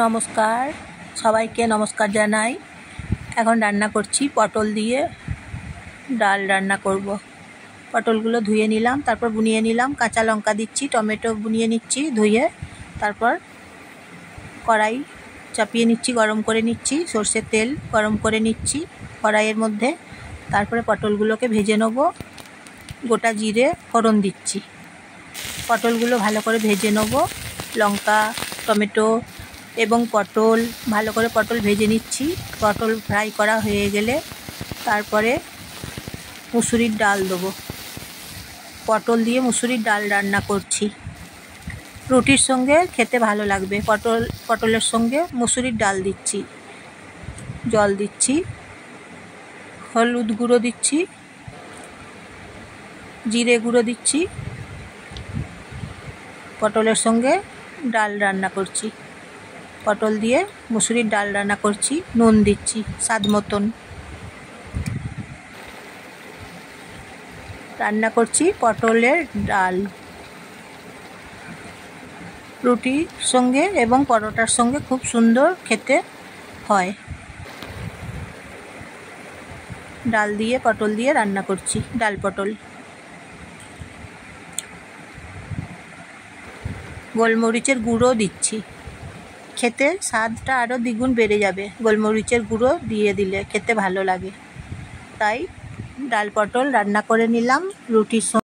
নমস্কার, সবাইকে নমস্কার জানাই। এখন রান্না করছি পটল দিয়ে ডাল রান্না করব। পটলগুলো ধুয়ে নিলাম, তারপর বুনিয়ে নিলাম, কাঁচা লঙ্কা দিচ্ছি, টমেটো বুনিয়ে নিচ্ছি ধুয়ে, তারপর কড়াই চাপিয়ে নিচ্ছি, গরম করে নিচ্ছি, সর্ষের তেল গরম করে নিচ্ছি কড়াইয়ের মধ্যে, তারপরে পটলগুলোকে ভেজে নেব। গোটা জিরে ফোড়ন দিচ্ছি, পটলগুলো ভালো করে ভেজে নেব। লঙ্কা, টমেটো এবং পটল ভালো করে পটল ভেজে নিচ্ছি। পটল ফ্রাই করা হয়ে গেলে তারপরে মুসুরির ডাল দেবো। পটল দিয়ে মুসুরির ডাল রান্না করছি, রুটির সঙ্গে খেতে ভালো লাগবে। পটলের সঙ্গে মুসুরির ডাল দিচ্ছি, জল দিচ্ছি, হলুদ গুঁড়ো দিচ্ছি, জিরে গুঁড়ো দিচ্ছি। পটলের সঙ্গে ডাল রান্না করছি, পটল দিয়ে মুসুরির ডাল রান্না করছি। নুন দিচ্ছি স্বাদ মতন। রান্না করছি পটলের ডাল রুটির সঙ্গে এবং পরোটার সঙ্গে খুব সুন্দর খেতে হয়। ডাল দিয়ে পটল দিয়ে রান্না করছি, ডাল পটল। গোলমরিচের গুঁড়ো দিচ্ছি, খেতে স্বাদটা আরও দ্বিগুণ বেড়ে যাবে। গোলমরিচের গুঁড়ো দিয়ে দিলে খেতে ভালো লাগে। তাই ডাল পটল রান্না করে নিলাম রুটির সঙ্গে।